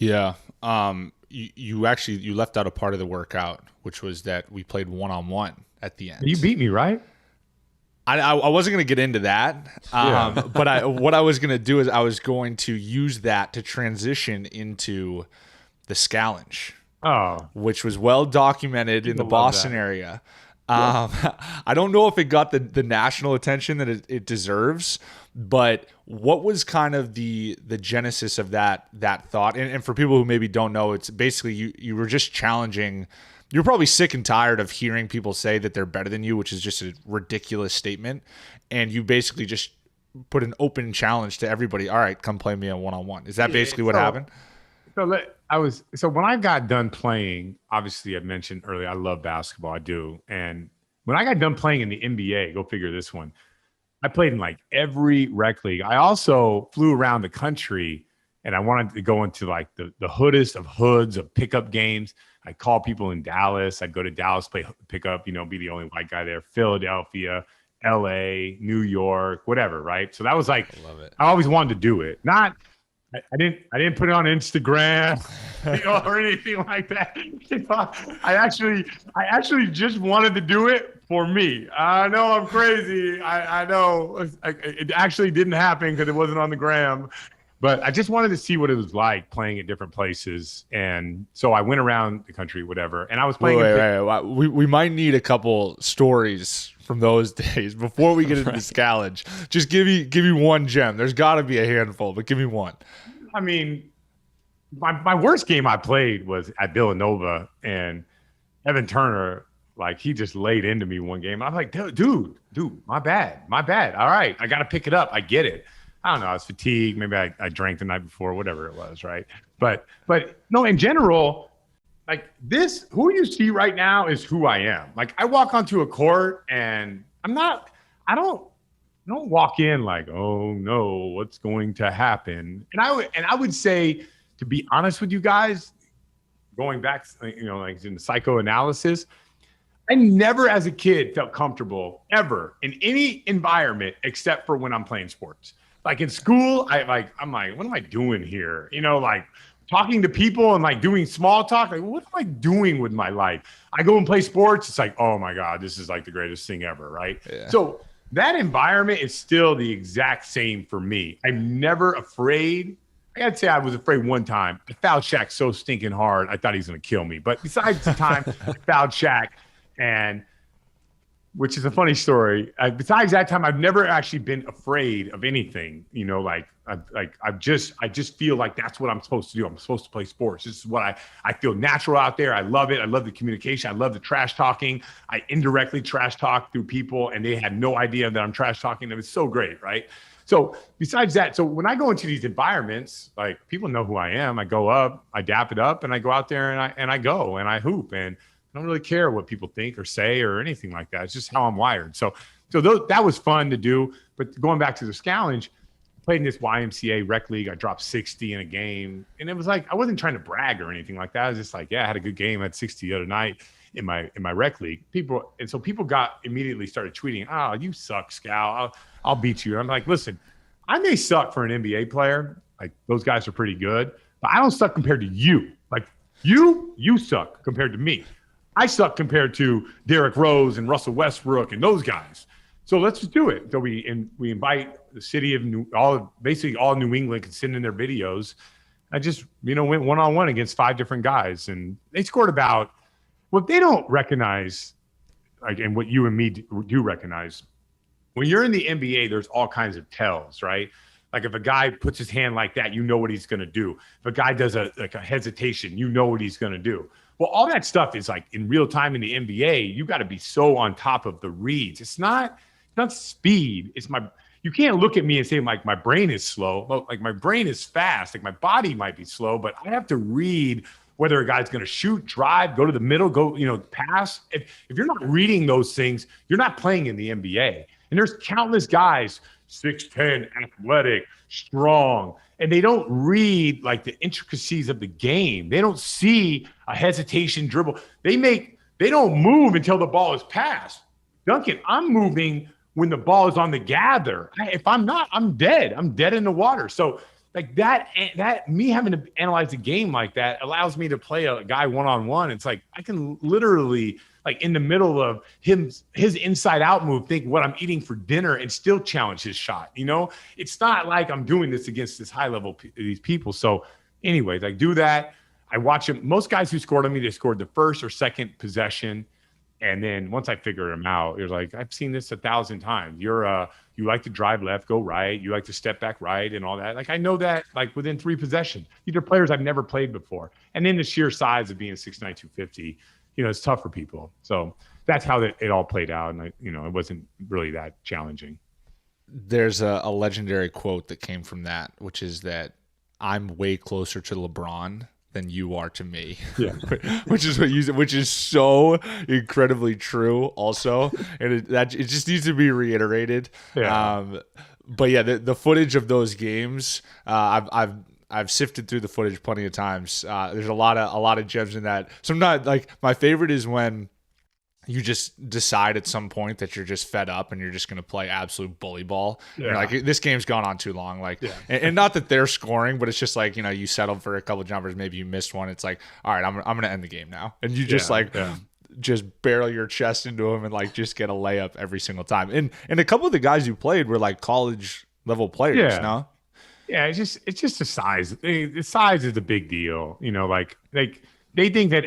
Yeah. You left out a part of the workout, which was that we played one-on-one at the You end. beat me, right? I wasn't going to get into that, Yeah. but what I was going to do is I was going to use that to transition into the Scallenge, Oh, which was well documented in the people love Boston that. area. Yep. Um, I don't know if it got the national attention that it deserves, but what was kind of the genesis of that thought? And for people who maybe don't know, it's basically you were just challenging. You're probably sick and tired of hearing people say that they're better than you, which is just a ridiculous statement. And you basically just put an open challenge to everybody. All right, come play me a one-on-one. Is that Yeah. basically what happened? So when I got done playing, obviously I mentioned earlier I love basketball. I do. And when I got done playing in the NBA, go figure this one. I played in like every rec league. I also flew around the country and I wanted to go into like the hoodest of hoods of pickup games. I'd call people in Dallas. I'd go to Dallas, play pickup, be the only white guy there. Philadelphia, LA, New York, whatever, right? So that was like I love it. I always wanted to do it. Not I didn't put it on Instagram, or anything like that. I actually just wanted to do it for me. I know I'm crazy. I know it actually didn't happen because it wasn't on the gram, but I just wanted to see what it was like playing at different places. And so I went around the country, whatever. And I was Wait, playing in wait. We might need a couple stories from those days before we get into the right. Scallenge. Just give me one gem. There's got to be a handful, but give me one. I mean, my worst game I played was at Villanova, and Evan Turner, like he just laid into me one game. I'm like, dude, my bad. All right, I got to pick it up. I get it. I don't know. I was fatigued. Maybe I drank the night before, whatever it was, right? But no, in general, like this, who you see right now is who I am. Like I walk onto a court, and I'm not. I don't walk in like, oh no, what's going to happen? And I would say, to be honest with you guys, going back, like in psychoanalysis, I never as a kid felt comfortable ever in any environment except for when I'm playing sports. Like in school, I'm like, what am I doing here? Like talking to people and like doing small talk. Like, what am I doing with my life? I go and play sports. It's like, oh my God, this is like the greatest thing ever, right? Yeah. So that environment is still the exact same for me. I'm never afraid. I gotta say, I was afraid one time. I fouled Shaq so stinking hard, I thought he was gonna kill me. But besides the time I fouled Shaq, and which is a funny story. Besides that time, I've never actually been afraid of anything. I just feel like that's what I'm supposed to do. I'm supposed to play sports. This is what I feel natural out there. I love it. I love the communication. I love the trash talking. I indirectly trash talk through people, and they had no idea that I'm trash talking them. It's so great, right? So besides that, so when I go into these environments, like people know who I am. I go up, I dap it up, and I go out there and I go and I hoop, and I don't really care what people think or say or anything like that. It's just how I'm wired. So that was fun to do. But going back to the Scallenge, I played in this YMCA rec league. I dropped 60 in a game. And it was like, I wasn't trying to brag or anything like that. I was just like, yeah, I had a good game. I had 60 the other night in my rec league. People got immediately started tweeting, oh, you suck, Scal. I'll beat you. And I'm like, listen, I may suck for an NBA player. Like those guys are pretty good, but I don't suck compared to you. Like you suck compared to me. I suck compared to Derrick Rose and Russell Westbrook and those guys. So let's just do it. So we invite the city of basically all New England can send in their videos. I just went one-on-one against 5 different guys, and they scored about what they don't recognize, like, and what you and me do recognize. When you're in the NBA, there's all kinds of tells, right? Like if a guy puts his hand like that, you know what he's going to do. If a guy does a hesitation, you know what he's going to do. Well, all that stuff is like in real time in the NBA. You got to be so on top of the reads. It's not speed. You can't look at me and say like my brain is slow. Like my brain is fast. Like my body might be slow, but I have to read whether a guy's going to shoot, drive, go to the middle, pass. If you're not reading those things, you're not playing in the NBA. And there's countless guys, 6'10", athletic, strong, and they don't read like the intricacies of the game. They don't see a hesitation dribble. They don't move until the ball is passed. Duncan, I'm moving when the ball is on the gather. If I'm not, I'm dead. I'm dead in the water. So like that me having to analyze a game like that allows me to play a guy one-on-one. It's like I can literally, like, in the middle of his inside out move, think what I'm eating for dinner and still challenge his shot. It's not like I'm doing this against this high level these people. So anyways, I do that. I watch them. Most guys who scored on me, they scored the first or second possession. And then once I figured them out, you're like, I've seen this 1,000 times. You like to drive left, go right. You like to step back right and all that. Like, I know that, like, within 3 possessions. These are players I've never played before. And then the sheer size of being 6'9", 250, it's tough for people. So that's how it all played out. And, it wasn't really that challenging. There's a legendary quote that came from that, which is that I'm way closer to LeBron than you are to me. Yeah. which is so incredibly true also. And it just needs to be reiterated. Yeah. But yeah, the footage of those games, I've sifted through the footage plenty of times. There's a lot of gems in that. Sometimes, like, my favorite is when you just decide at some point that you're just fed up and you're just going to play absolute bully ball. Yeah. You're like, this game's gone on too long. Like, yeah. and not that they're scoring, but it's just like, you settled for a couple jumpers. Maybe you missed one. It's like, all right, I'm going to end the game now. And you just just barrel your chest into them and, like, just get a layup every single time. And a couple of the guys you played were, like, college level players. No? Yeah. It's just the size. The size is a big deal. Like they think that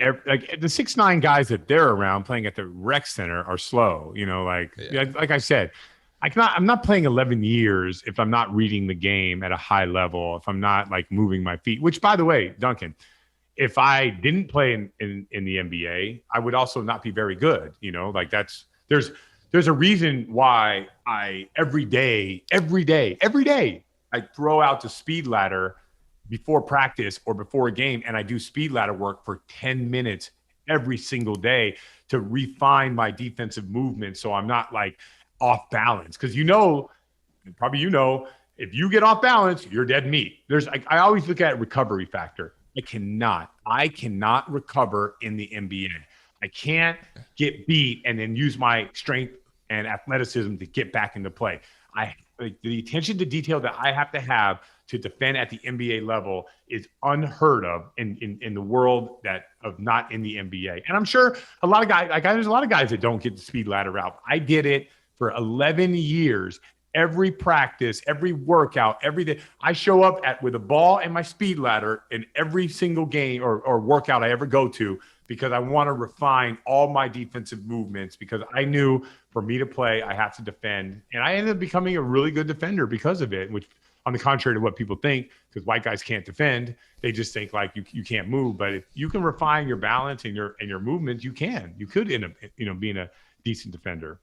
the 6'9" guys that they're around playing at the rec center are slow. Like I said, I'm not playing 11 years if I'm not reading the game at a high level, if I'm not, like, moving my feet. Which, by the way, Duncan, if I didn't play in the NBA, I would also not be very good. Like, there's a reason why I every day I throw out the speed ladder before practice or before a game, and I do speed ladder work for 10 minutes every single day to refine my defensive movement so I'm not, like, off balance. Because probably if you get off balance, you're dead meat. I always look at recovery factor. I cannot recover in the NBA. I can't get beat and then use my strength and athleticism to get back into play. The attention to detail that I have to defend at the NBA level is unheard of in the world of not in the NBA. And I'm sure a lot of guys, there's a lot of guys that don't get the speed ladder route. I did it for 11 years. Every practice, every workout, every day, I show up with a ball and my speed ladder in every single game or workout I ever go to, because I want to refine all my defensive movements, because I knew for me to play, I have to defend. And I ended up becoming a really good defender because of it, which, on the contrary to what people think, because white guys can't defend, they just think, like, you can't move. But if you can refine your balance and your movements, you could end up, being a decent defender.